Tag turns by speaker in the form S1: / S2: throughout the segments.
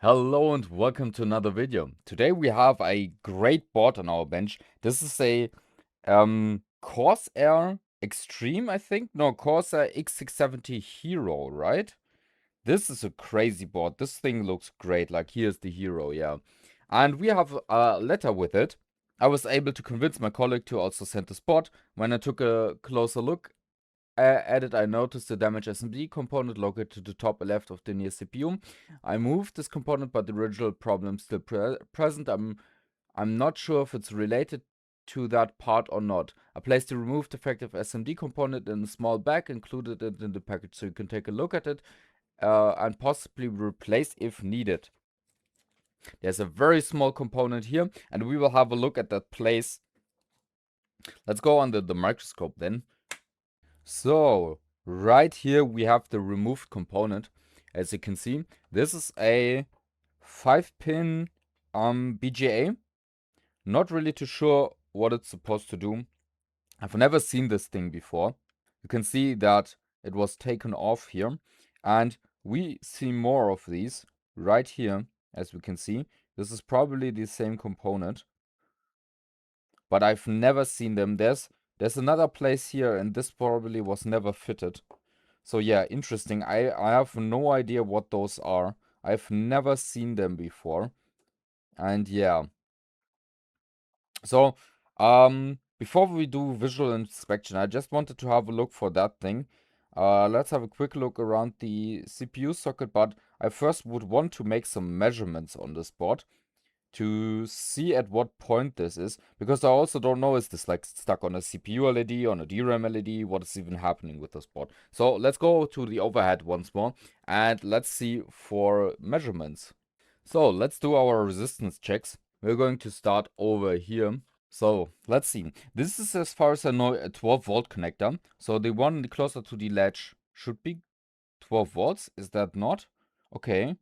S1: Hello and welcome to another video. Today we have a great board on our bench. This is a Corsair Extreme, I think. No, Corsair X670 Hero, right? This is a crazy board. This thing looks great. Like, here's the Hero, yeah. And we have a letter with it. I was able to convince my colleague to also send this board. When I took a closer look at it, I noticed the damaged SMD component located to the top left of the near CPU. I moved this component, but the original problem still present. I'm not sure if it's related to that part or not. I placed the removed defective SMD component in a small bag, included it in the package so you can take a look at it and possibly replace if needed. There's a very small component here, and we will have a look at that place. Let's go under the microscope then. So, right here we have the removed component. As you can see, this is a 5-pin BGA. Not really too sure what it's supposed to do. I've never seen this thing before. You can see that it was taken off here. And we see more of these right here, as we can see. This is probably the same component, but I've never seen them. There's another place here, and this probably was never fitted. So yeah, interesting. I have no idea what those are. I've never seen them before. And yeah. So, before we do visual inspection, I just wanted to have a look for that thing. Let's have a quick look around the CPU socket, but I first would want to make some measurements on this board to see at what point this is, because I also don't know, is this like stuck on a CPU LED, on a DRAM LED, what is even happening with this board. So let's go to the overhead once more and let's see for measurements. So let's do our resistance checks. We're going to start over here. So let's see. This is, as far as I know, a 12-volt connector. So the one closer to the latch should be 12 volts. Is that not? Okay.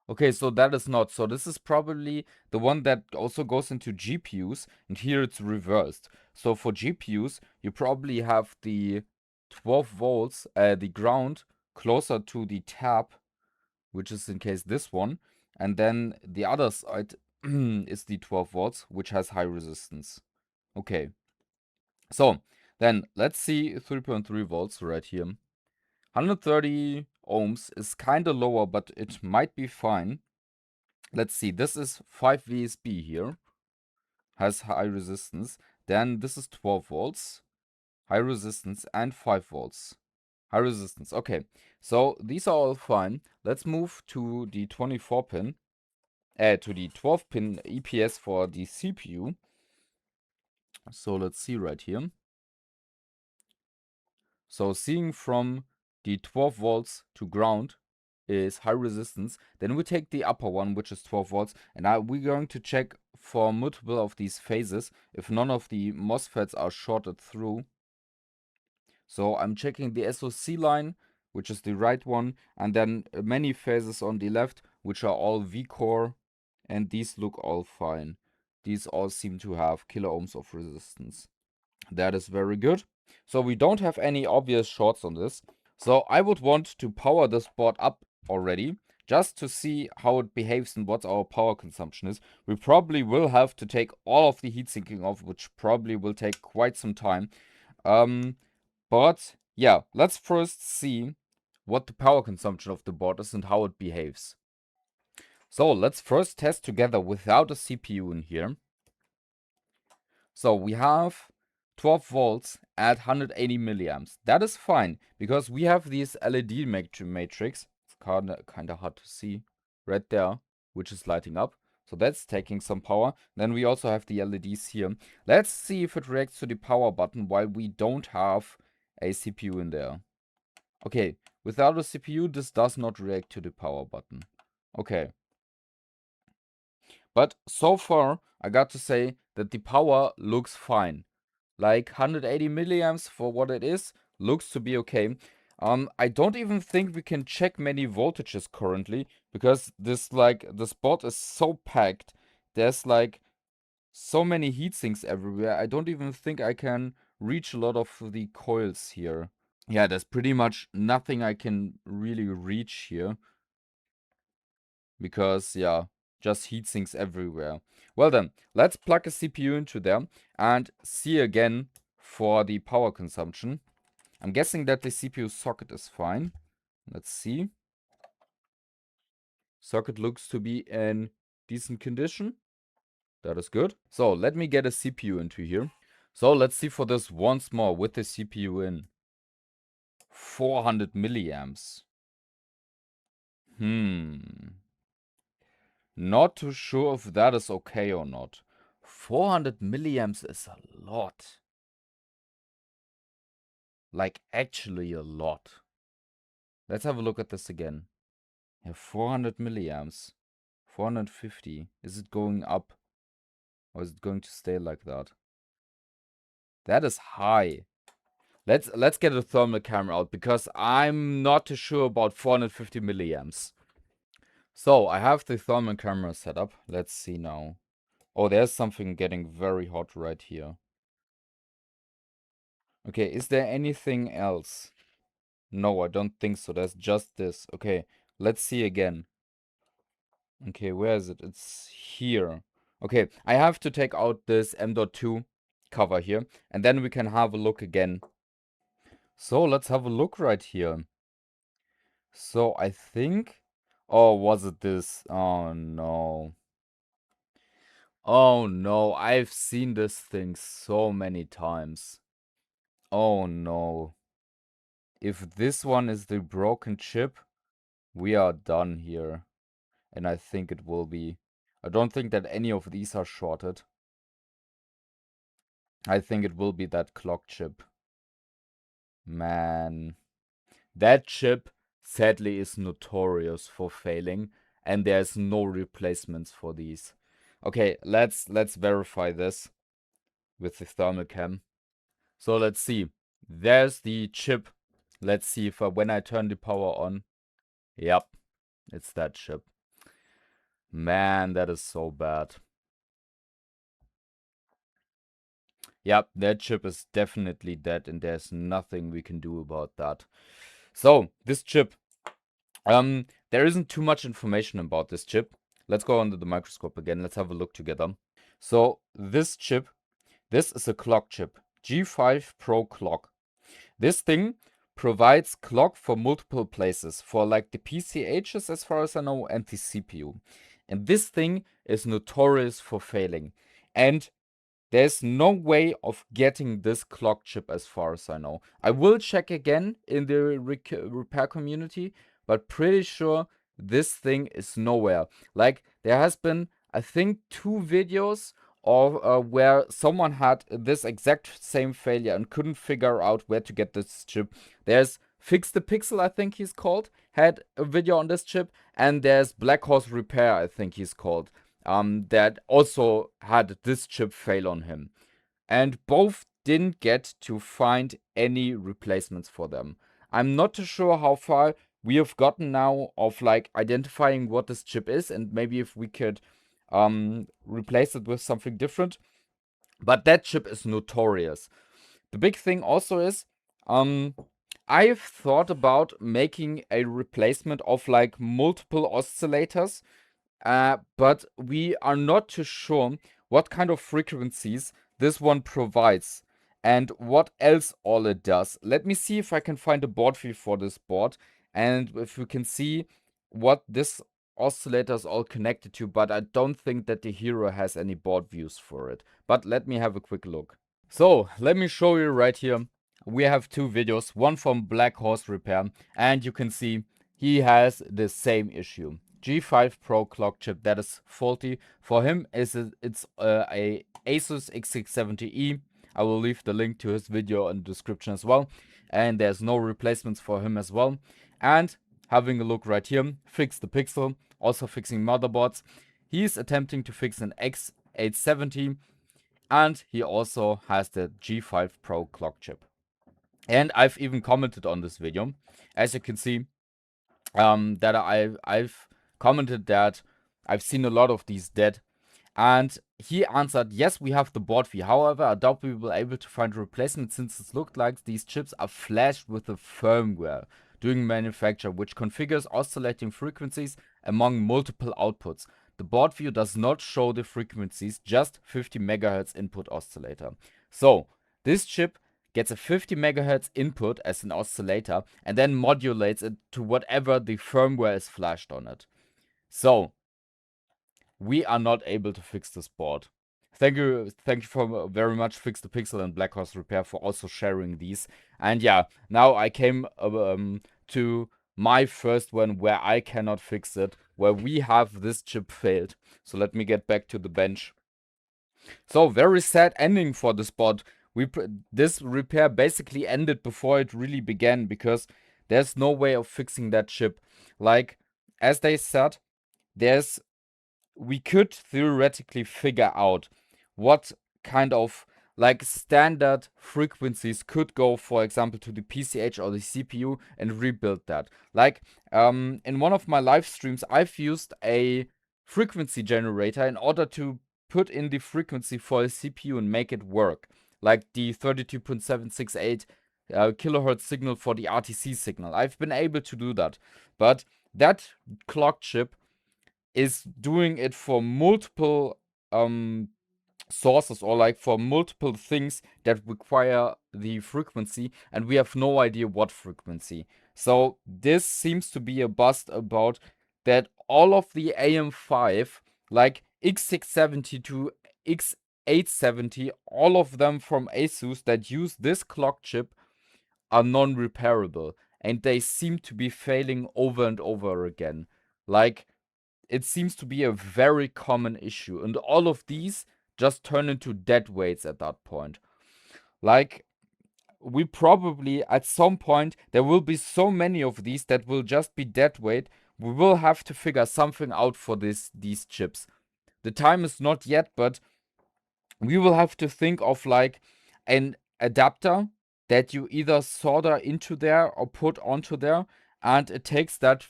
S1: Okay, so that is not. So this is probably the one that also goes into GPUs, and here it's reversed. So for GPUs, you probably have the 12 volts, the ground, closer to the tab, which is in case this one, and then the other side is the 12 volts, which has high resistance. Okay, so then let's see 3.3 volts right here. 130 ohms is kind of lower, but it might be fine. Let's see, this is 5 VSB here, has high resistance. Then this is 12 volts, high resistance, and 5 volts. High resistance. Okay, so these are all fine. Let's move to the 24 pin, to the 12 pin EPS for the CPU. So let's see right here. So seeing from the 12 volts to ground is high resistance. Then we take the upper one, which is 12 volts, and now we're going to check for multiple of these phases if none of the MOSFETs are shorted through. So I'm checking the SOC line, which is the right one, and then many phases on the left, which are all V-core, and these look all fine. These all seem to have kilo ohms of resistance. That is very good. So we don't have any obvious shorts on this. So I would want to power this board up already, just to see how it behaves and what our power consumption is. We probably will have to take all of the heat sinking off, which probably will take quite some time. But yeah, let's first see what the power consumption of the board is and how it behaves. So let's first test together without a CPU in here. So we have 12 volts at 180 milliamps. That is fine, because we have these LED matrix. It's kind of hard to see right there, which is lighting up. So that's taking some power. Then we also have the LEDs here. Let's see if it reacts to the power button while we don't have a CPU in there. Okay, without a CPU, this does not react to the power button. Okay. But so far, I got to say that the power looks fine. Like 180 milliamps for what it is, looks to be okay. I don't even think we can check many voltages currently, because this board is so packed. There's like so many heat sinks everywhere. I don't even think I can reach a lot of the coils here. Yeah, there's pretty much nothing I can really reach here. because, yeah, just heat sinks everywhere. Well then, let's plug a CPU into there and see again for the power consumption. I'm guessing that the CPU socket is fine. Let's see. Socket looks to be in decent condition. That is good. So let me get a CPU into here. So let's see for this once more with the CPU in. 400 milliamps. Not too sure if that is okay or not. 400 milliamps is a lot. Like, actually a lot. Let's have a look at this again. Yeah, 400 milliamps. 450. Is it going up? Or is it going to stay like that? That is high. Let's get a thermal camera out, because I'm not too sure about 450 milliamps. So, I have the thermal camera set up. Let's see now. Oh, there's something getting very hot right here. Okay, is there anything else? No, I don't think so. There's just this. Okay, let's see again. Okay, where is it? It's here. Okay, I have to take out this M.2 cover here, and then we can have a look again. So, let's have a look right here. So, I think... Oh, was it this? Oh, no. Oh, no. I've seen this thing so many times. Oh, no. If this one is the broken chip, we are done here. And I think it will be. I don't think that any of these are shorted. I think it will be that clock chip. Man. That chip, sadly, is notorious for failing. And there's no replacements for these. Okay, let's verify this with the thermal cam. So let's see. There's the chip. Let's see if when I turn the power on. Yep, it's that chip. Man, that is so bad. Yep, that chip is definitely dead, and there's nothing we can do about that. So, this chip. There isn't too much information about this chip. Let's go under the microscope again. Let's have a look together. So, this chip, this is a clock chip. G5 Pro clock. This thing provides clock for multiple places, for like the PCHs as far as I know, and the CPU. And this thing is notorious for failing. And there's no way of getting this clock chip as far as I know. I will check again in the repair community, but pretty sure this thing is nowhere. Like, there has been, I think, 2 videos of where someone had this exact same failure and couldn't figure out where to get this chip. There's Fix the Pixel, I think he's called, had a video on this chip, and there's Black Horse Repair, I think he's called, that also had this chip fail on him. And both didn't get to find any replacements for them. I'm not too sure how far we have gotten now of like identifying what this chip is, and maybe if we could replace it with something different. But that chip is notorious. The big thing also is, I've thought about making a replacement of like multiple oscillators, but we are not too sure what kind of frequencies this one provides and what else all it does. Let me see if I can find a board view for this board, and if we can see what this oscillator is all connected to, but I don't think that the Hero has any board views for it. But let me have a quick look. So, let me show you right here. We have 2 videos, one from Black Horse Repair, and you can see he has the same issue. G5 Pro clock chip that is faulty. For him, it's a Asus X670E. I will leave the link to his video in the description as well. And there's no replacements for him as well. And having a look right here, Fix the Pixel, also fixing motherboards. He's attempting to fix an X870, and he also has the G5 Pro clock chip. And I've even commented on this video. As you can see, that I've commented that I've seen a lot of these dead. And he answered, yes, we have the board fee. However, I doubt we will be able to find a replacement, since it looked like these chips are flashed with the firmware. during manufacture, which configures oscillating frequencies among multiple outputs. The board view does not show the frequencies, just 50 MHz input oscillator. So, this chip gets a 50 MHz input as an oscillator and then modulates it to whatever the firmware is flashed on it. So, we are not able to fix this board. Thank you for very much Fix the Pixel and Black Horse Repair for also sharing these. And yeah, now I came to my first one where I cannot fix it, where we have this chip failed. So let me get back to the bench. So very sad ending for this board. This repair basically ended before it really began, because there's no way of fixing that chip. Like, as they said, we could theoretically figure out what kind of like standard frequencies could go, for example, to the PCH or the CPU and rebuild that. Like, in one of my live streams, I've used a frequency generator in order to put in the frequency for a CPU and make it work. Like the 32.768 kilohertz signal for the RTC signal. I've been able to do that. But that clock chip is doing it for multiple sources, or like for multiple things that require the frequency, and we have no idea what frequency. So this seems to be a bust about that all of the AM5, like X670 to X870, all of them from Asus that use this clock chip are non-repairable, and they seem to be failing over and over again. Like, it seems to be a very common issue, and all of these just turn into dead weights at that point. Like, we probably, at some point, there will be so many of these that will just be dead weight. We will have to figure something out for these chips. The time is not yet, but we will have to think of like an adapter that you either solder into there or put onto there, and it takes that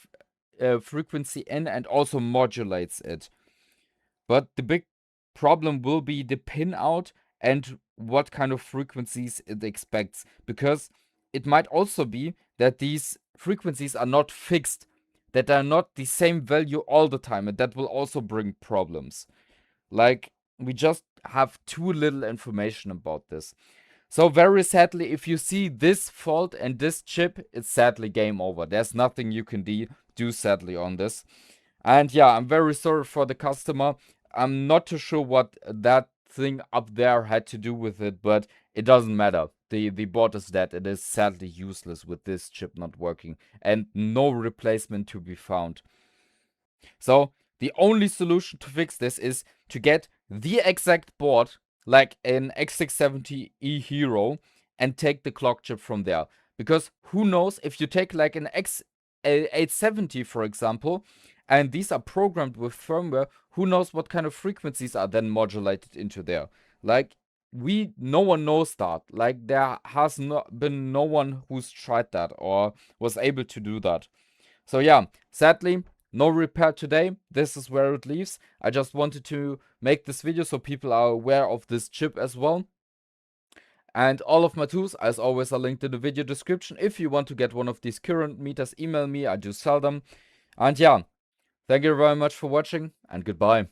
S1: frequency in and also modulates it. But the big problem will be the pin out and what kind of frequencies it expects, because it might also be that these frequencies are not fixed, that are not the same value all the time, and that will also bring problems. Like, we just have too little information about this. So very sadly, if you see this fault and this chip, it's sadly game over. There's nothing you can do sadly on this. And yeah, I'm very sorry for the customer. I'm not too sure what that thing up there had to do with it, but it doesn't matter. The board is dead. It is sadly useless with this chip not working and no replacement to be found. So the only solution to fix this is to get the exact board, like an X670E Hero, and take the clock chip from there. Because who knows, if you take like an X870, for example, and these are programmed with firmware, who knows what kind of frequencies are then modulated into there. Like, no one knows that. Like, there has been no one who's tried that or was able to do that. So yeah, sadly, no repair today. This is where it leaves. I just wanted to make this video so people are aware of this chip as well. And all of my tools, as always, are linked in the video description. If you want to get one of these current meters, email me. I do sell them. And yeah, thank you very much for watching, and goodbye.